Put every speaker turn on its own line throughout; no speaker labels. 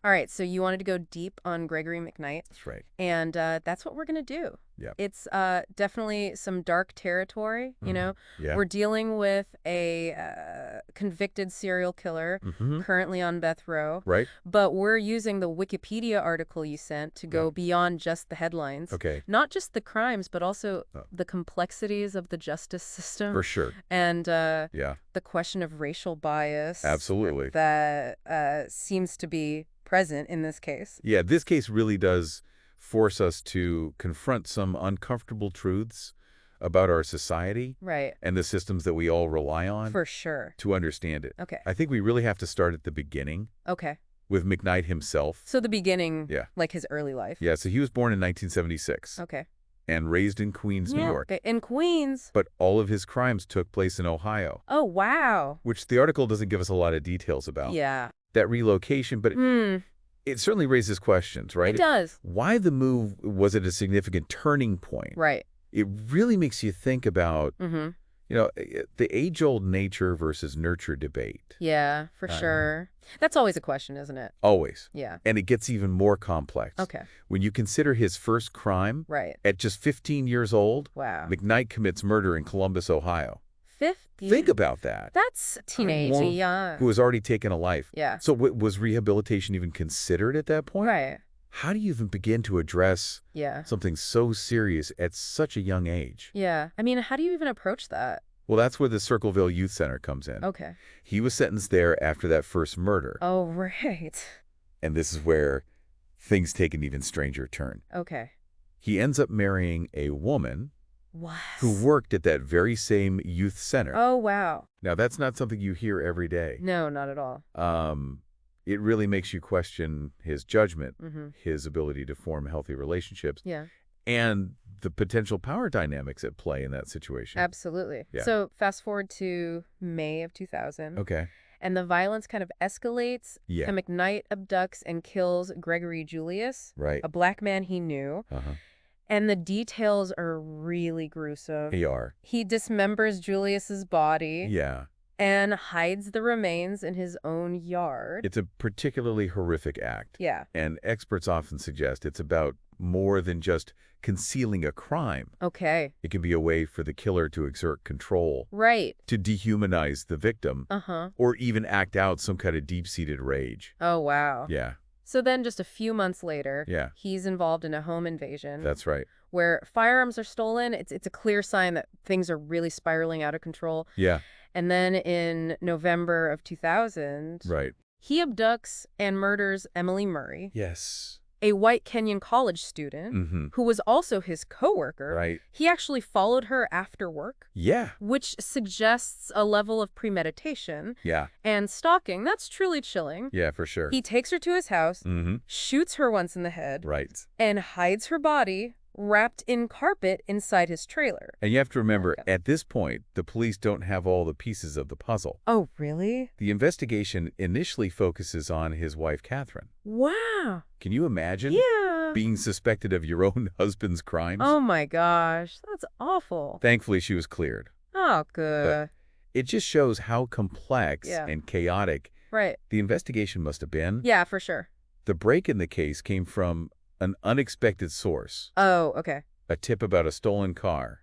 All right, so you wanted to go deep on Gregory McKnight,
That's right.
and that's what we're going to do.
Yeah.
It's definitely some dark territory, you know?
Yeah.
We're dealing with a convicted serial killer currently on death row,
Right.
but we're using the Wikipedia article you sent to go beyond just the headlines.
Okay.
Not just the crimes, but also
Oh.
the complexities of the justice system.
For sure.
And
Yeah.
the question of racial bias.
Absolutely.
That seems to be present in this case.
Yeah, this case really does force us to confront some uncomfortable truths about our society
Right.
and the systems that we all rely on
For sure.
to understand it.
Okay.
I think we really have to start at the beginning
Okay.
with McKnight himself.
So the beginning,
Yeah.
like his early life.
Yeah, so he was born in 1976
Okay.
and raised in Queens, New York.
Okay. In Queens.
But all of his crimes took place in Ohio,
Oh, wow.
which the article doesn't give us a lot of details about.
Yeah.
That relocation, but it certainly raises questions, right?
It does.
Why the move? Was it a significant turning point?
Right.
It really makes you think about, you know, the age-old nature versus nurture debate.
Yeah, for sure. That's always a question, isn't it?
Always.
Yeah.
And it gets even more complex.
Okay.
When you consider his first crime,
Right.
at just 15 years old,
Wow.
McKnight commits murder in Columbus, Ohio.
50?
Think about that.
That's teenage.
One
Yeah.
who has already taken a life.
Yeah.
So was rehabilitation even considered at that point?
Right.
How do you even begin to address
Yeah.
something so serious at such a young age?
Yeah. I mean, how do you even approach that?
Well, that's where the Circleville Youth Center comes in.
Okay.
He was sentenced there after that first murder.
Oh, right.
And this is where things take an even stranger turn.
Okay.
He ends up marrying a woman
What?
who worked at that very same youth center.
Oh, wow.
Now, that's not something you hear every day.
No, not at all.
It really makes you question his judgment, his ability to form healthy relationships,
Yeah.
and the potential power dynamics at play in that situation.
Absolutely.
Yeah.
So fast forward to May of 2000.
Okay.
And the violence kind of escalates.
Yeah.
And McKnight abducts and kills Gregory Julius,
Right.
a black man he knew. And the details are really gruesome.
AR.
He dismembers Julius's body
Yeah.
and hides the remains in his own yard.
It's a particularly horrific act.
Yeah.
And experts often suggest it's about more than just concealing a crime.
Okay.
It can be a way for the killer to exert control,
Right.
to dehumanize the victim, or even act out some kind of deep-seated rage.
Oh, wow.
Yeah.
So then just a few months later,
Yeah.
he's involved in a home invasion.
That's right.
Where firearms are stolen. It's a clear sign that things are really spiraling out of control.
Yeah.
And then in November of 2000,
Right.
he abducts and murders Emily Murray,
Yes.
a white Kenyan college student who was also his coworker.
Right.
He actually followed her after work,
Yeah.
which suggests a level of premeditation
Yeah.
and stalking. That's truly chilling.
Yeah, for sure.
He takes her to his house, shoots her once in the head,
Right.
and hides her body wrapped in carpet inside his trailer.
And you have to remember, at this point, the police don't have all the pieces of the puzzle.
Oh, really?
The investigation initially focuses on his wife, Catherine.
Wow.
Can you imagine being suspected of your own husband's crimes?
Oh, my gosh. That's awful.
Thankfully, she was cleared.
Oh, good.
But it just shows how complex and chaotic
Right.
the investigation must have been.
Yeah, for sure.
The break in the case came from an unexpected source.
Oh, okay.
A tip about a stolen car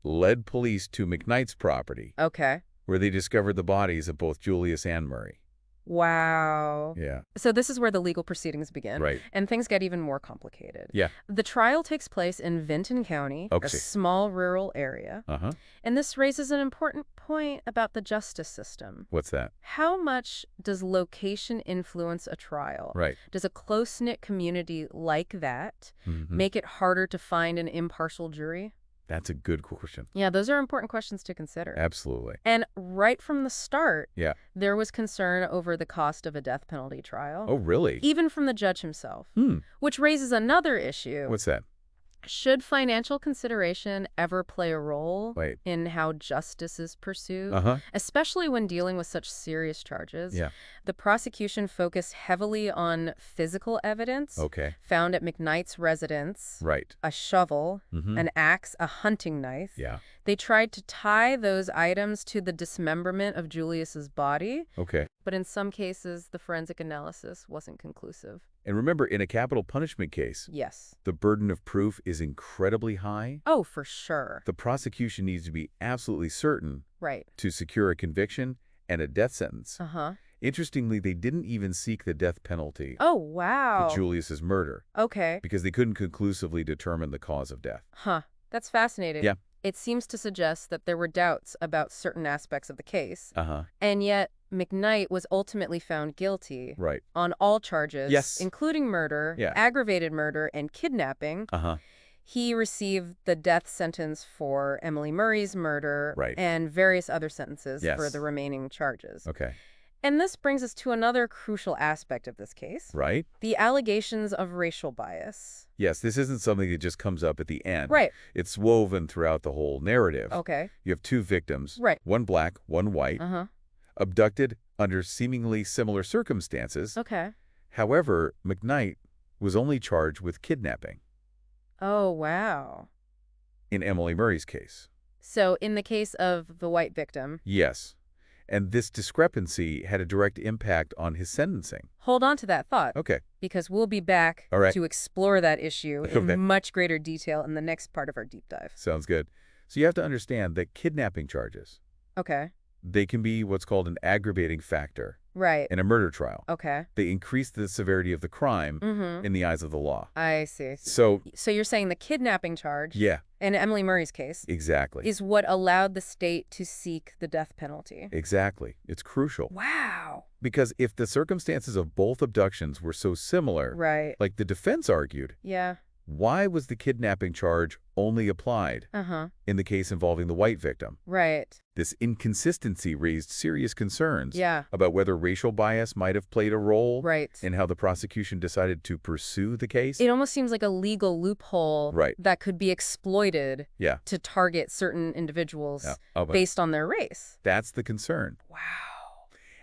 led police to McKnight's property,
Okay.
where they discovered the bodies of both Julius and Murray.
Wow.
Yeah.
So this is where the legal proceedings begin.
Right.
And things get even more complicated.
Yeah.
The trial takes place in Vinton County,
Okay.
a small rural area. And this raises an important point about the justice system.
What's that?
How much does location influence a trial?
Right.
Does a close-knit community like that make it harder to find an impartial jury?
That's a good question.
Yeah, those are important questions to consider.
Absolutely.
And right from the start,
Yeah.
there was concern over the cost of a death penalty trial.
Oh, really?
Even from the judge himself. Which raises another issue.
What's that?
Should financial consideration ever play a role
Right.
in how justice is pursued? Especially when dealing with such serious charges.
Yeah.
The prosecution focused heavily on physical evidence
Okay.
found at McKnight's residence.
Right.
A shovel, an axe, a hunting knife.
Yeah.
They tried to tie those items to the dismemberment of Julius's body.
Okay.
But in some cases, the forensic analysis wasn't conclusive.
And remember, in a capital punishment case,
Yes.
the burden of proof is incredibly high.
Oh, for sure.
The prosecution needs to be absolutely certain
Right.
to secure a conviction and a death sentence.
Uh-huh.
Interestingly, they didn't even seek the death penalty
Oh,
for
wow.
Julius's murder
Okay.
because they couldn't conclusively determine the cause of death.
Huh. That's fascinating.
Yeah.
It seems to suggest that there were doubts about certain aspects of the case,
Uh-huh.
and yet McKnight was ultimately found guilty
Right.
on all charges,
Yes.
including murder,
Yeah.
aggravated murder, and kidnapping.
Uh-huh.
He received the death sentence for Emily Murray's murder
Right.
and various other sentences
Yes.
for the remaining charges.
Okay.
And this brings us to another crucial aspect of this case,
Right?
the allegations of racial bias.
Yes, this isn't something that just comes up at the end.
Right.
It's woven throughout the whole narrative.
Okay.
You have two victims,
Right.
one black, one white,
Uh-huh.
abducted under seemingly similar circumstances.
Okay.
However, McKnight was only charged with kidnapping
Oh, wow.
in Emily Murray's case.
So in the case of the white victim,
Yes. And this discrepancy had a direct impact on his sentencing.
hold on to that thought,
Okay.
because we'll be back
All right.
to explore that issue
Okay.
in much greater detail in the next part of our deep dive.
Sounds good. So you have to understand that kidnapping charges,
Okay.
they can be what's called an aggravating factor
Right.
in a murder trial.
Okay.
They increase the severity of the crime
Mm-hmm.
in the eyes of the law.
I see.
So,
So you're saying the kidnapping charge,
yeah,
in Emily Murray's case,
exactly.
is what allowed the state to seek the death penalty.
Exactly. It's crucial.
Wow.
Because if the circumstances of both abductions were so similar,
Right.
like the defense argued,
Yeah.
why was the kidnapping charge only applied
Uh-huh.
in the case involving the white victim?
Right.
This inconsistency raised serious concerns
Yeah.
about whether racial bias might have played a role
Right.
in how the prosecution decided to pursue the case.
It almost seems like a legal loophole
Right.
that could be exploited
Yeah.
to target certain individuals
Yeah. Oh, but
based on their race.
that's the concern.
Wow.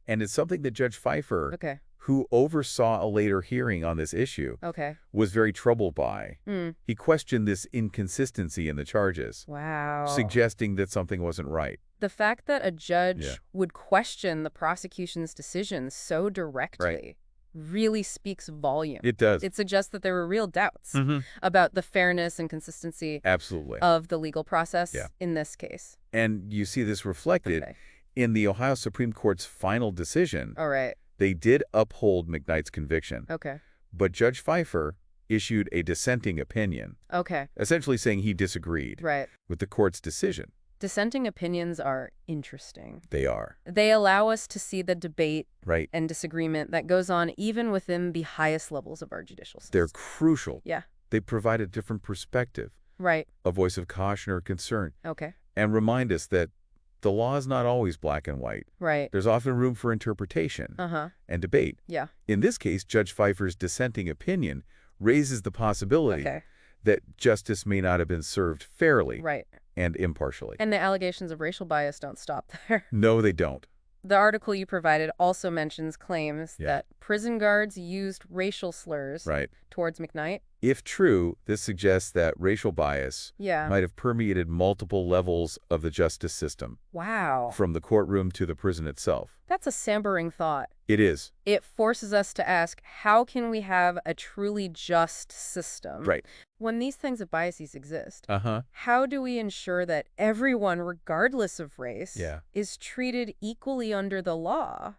And it's something that Judge Pfeiffer,
Okay.
who oversaw a later hearing on this issue,
Okay.
was very troubled by.
Mm.
He questioned this inconsistency in the charges,
Wow.
suggesting that something wasn't right.
The fact that a judge
Yeah.
would question the prosecution's decisions so directly really speaks volume.
It does.
It suggests that there were real doubts
Mhm.
about the fairness and consistency
Absolutely.
of the legal process
Yeah.
in this case.
And you see this reflected
Okay.
in the Ohio Supreme Court's final decision.
All right.
They did uphold McKnight's conviction,
Okay.
but Judge Pfeiffer issued a dissenting opinion,
Okay.
essentially saying he disagreed
Right.
with the court's decision.
Dissenting opinions are interesting.
They are.
They allow us to see the debate
Right.
and disagreement that goes on even within the highest levels of our judicial system.
They're crucial.
Yeah.
They provide a different perspective,
Right.
a voice of caution or concern,
Okay.
and remind us that the law is not always black and white.
Right.
There's often room for interpretation
Uh-huh.
and debate.
Yeah.
In this case, Judge Pfeiffer's dissenting opinion raises the possibility
Okay.
that justice may not have been served fairly
Right.
and impartially.
And the allegations of racial bias don't stop there.
No, they don't.
The article you provided also mentions claims
Yeah.
that prison guards used racial slurs
Right.
towards McKnight.
If true, this suggests that racial bias
Yeah.
might have permeated multiple levels of the justice system,
Wow.
from the courtroom to the prison itself.
That's a sombering thought.
It is.
It forces us to ask, how can we have a truly just system?
Right.
When these things of biases exist,
Uh-huh.
how do we ensure that everyone, regardless of race,
Yeah.
is treated equally under the law?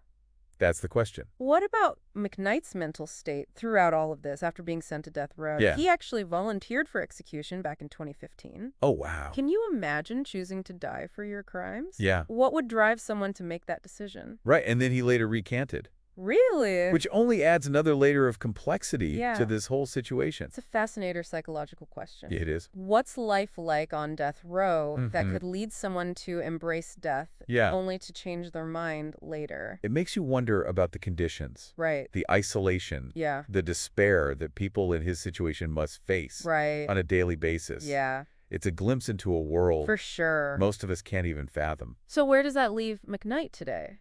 That's the question.
What about McKnight's mental state throughout all of this after being sent to death row?
Yeah.
He actually volunteered for execution back in 2015.
Oh, wow.
Can you imagine choosing to die for your crimes?
Yeah.
What would drive someone to make that decision?
Right, and then he later recanted,
Really?
which only adds another layer of complexity
Yeah.
to this whole situation.
It's a fascinating psychological question.
It is.
What's life like on death row that
Mhm.
could lead someone to embrace death
Yeah.
only to change their mind later?
It makes you wonder about the conditions,
Right.
the isolation,
Yeah.
the despair that people in his situation must face
Right.
on a daily basis.
Yeah.
It's a glimpse into a world
For sure.
most of us can't even fathom.
So where does that leave McKnight today?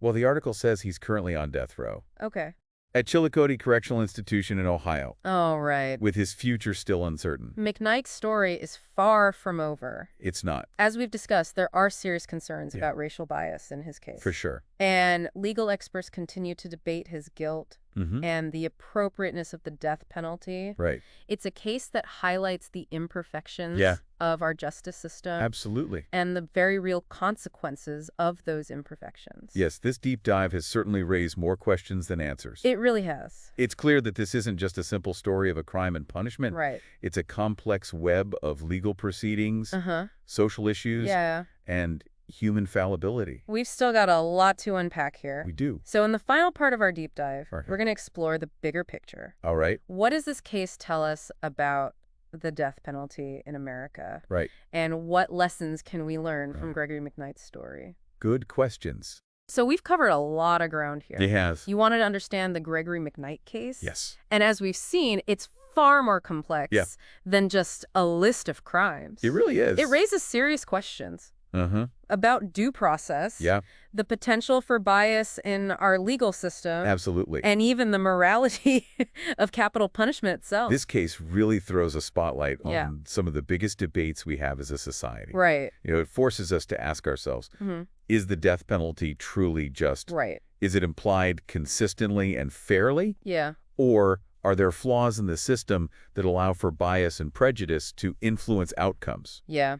Well, the article says he's currently on death row
Okay.
at Chillicothe Correctional Institution in Ohio,
All right.
with his future still uncertain.
McKnight's story is far from over.
It's not,
As we've discussed, there are serious concerns
Yeah.
about racial bias in his case.
for sure.
And legal experts continue to debate his guilt
Mm-hmm.
and the appropriateness of the death penalty.
Right.
It's a case that highlights the
Yeah,
imperfections of our justice system
absolutely.
and the very real consequences of those imperfections.
Yes, this deep dive has certainly raised more questions than answers.
It really has.
It's clear that this isn't just a simple story of a crime and punishment.
Right.
It's a complex web of legal proceedings,
Uh-huh.
social issues,
Yeah.
and human fallibility.
We've still got a lot to unpack here.
We do.
So in the final part of our deep dive,
Okay.
we're going to explore the bigger picture.
All right.
What does this case tell us about the death penalty in America?
Right.
And what lessons can we learn from Gregory McKnight's story?
Good questions.
So we've covered a lot of ground here.
It has.
You wanted to understand the Gregory McKnight case?
Yes.
And as we've seen, it's far more complex
Yeah.
than just a list of crimes.
It really is.
It raises serious questions
Uh-huh.
about due process,
Yeah,
the potential for bias in our legal system,
absolutely.
and even the morality of capital punishment itself.
This case really throws a spotlight
Yeah.
on some of the biggest debates we have as a society.
Right.
It forces us to ask ourselves,
Mm-hmm.
is the death penalty truly just?
Right.
Is it implied consistently and fairly?
Yeah.
Or are there flaws in the system that allow for bias and prejudice to influence outcomes?
Yeah.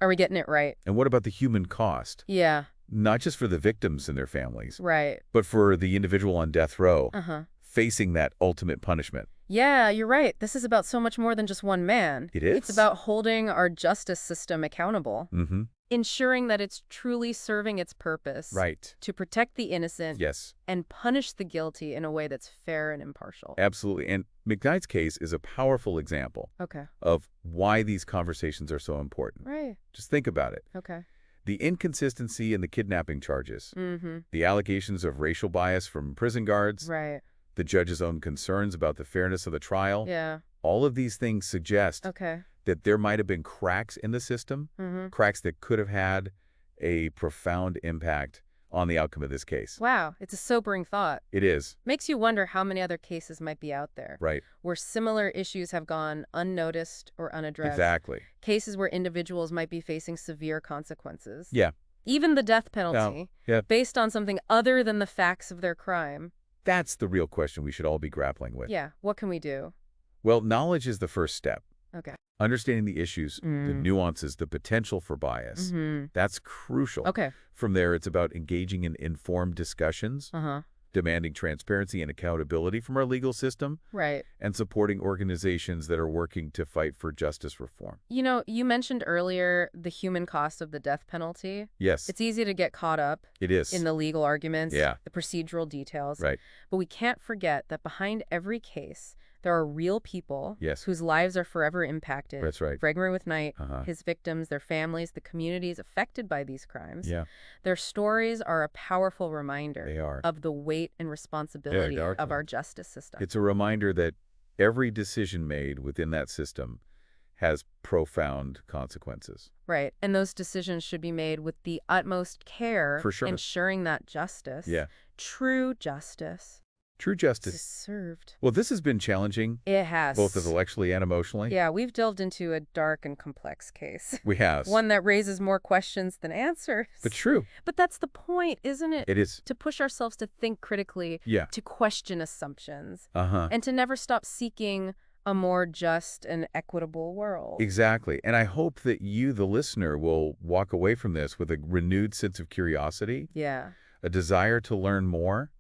Are we getting it right?
And what about the human cost?
Yeah.
Not just for the victims and their families,
Right.
but for the individual on death row
Uh-huh.
facing that ultimate punishment.
Yeah, you're right. This is about so much more than just one man.
It is.
It's about holding our justice system accountable,
Mm-hmm.
ensuring that it's truly serving its purpose
Right.
to protect the innocent
Yes,
and punish the guilty in a way that's fair and impartial.
absolutely. And McKnight's case is a powerful example
Okay.
of why these conversations are so important.
Right.
Just think about it.
Okay.
The inconsistency in the kidnapping charges,
Mm-hmm.
the allegations of racial bias from prison guards,
Right.
the judge's own concerns about the fairness of the trial,
Yeah.
all of these things suggest
Okay.
that there might have been cracks in the system,
Mm-hmm.
cracks that could have had a profound impact on the outcome of this case.
Wow. It's a sobering thought.
It is,
Makes you wonder how many other cases might be out there
right?
where similar issues have gone unnoticed or unaddressed.
Exactly.
Cases where individuals might be facing severe consequences.
Yeah.
Even the death penalty,
yeah.
based on something other than the facts of their crime.
That's the real question we should all be grappling with.
Yeah, what can we do?
Well, knowledge is the first step.
Okay.
Understanding the issues, the
Mm.
nuances, the potential for bias.
Mm-hmm.
That's crucial.
Okay.
From there, it's about engaging in informed discussions,
Uh-huh.
demanding transparency and accountability from our legal system,
Right.
and supporting organizations that are working to fight for justice reform.
You know, you mentioned earlier the human cost of the death penalty.
Yes,
It's easy to get caught up
it is.
in the legal arguments,
Yeah.
the procedural details.
Right.
But we can't forget that behind every case, there are real people
Yes.
whose lives are forever impacted.
That's right.
Gregory McKnight,
Uh-huh.
his victims, their families, the communities affected by these crimes.
Yeah,
Their stories are a powerful reminder
they are.
of the weight and responsibility
are.
of our justice system.
It's a reminder that every decision made within that system has profound consequences.
Right. And those decisions should be made with the utmost care,
For sure.
ensuring that justice,
Yeah.
true justice,
True
is
justice.
served.
Well, this has been challenging,
It has.
both intellectually and emotionally.
Yeah, we've delved into a dark and complex case.
We have.
One that raises more questions than answers.
But true.
But that's the point, isn't it?
It is.
To push ourselves to think critically,
Yeah.
to question assumptions,
Uh-huh.
and to never stop seeking a more just and equitable world.
Exactly. And I hope that you, the listener, will walk away from this with a renewed sense of curiosity,
Yeah.
a desire to learn more,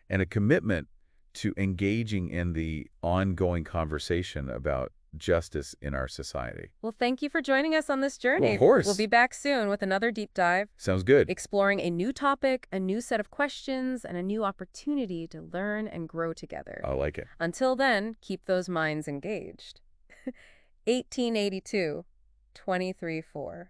and a commitment to engaging in the ongoing conversation about justice in our society.
Well, thank you for joining us on this journey.
Well, of course.
We'll be back soon with another deep dive,
Sounds good.
exploring a new topic, a new set of questions, and a new opportunity to learn and grow together.
I like it.
Until then, keep those minds engaged. 1882, 23-4.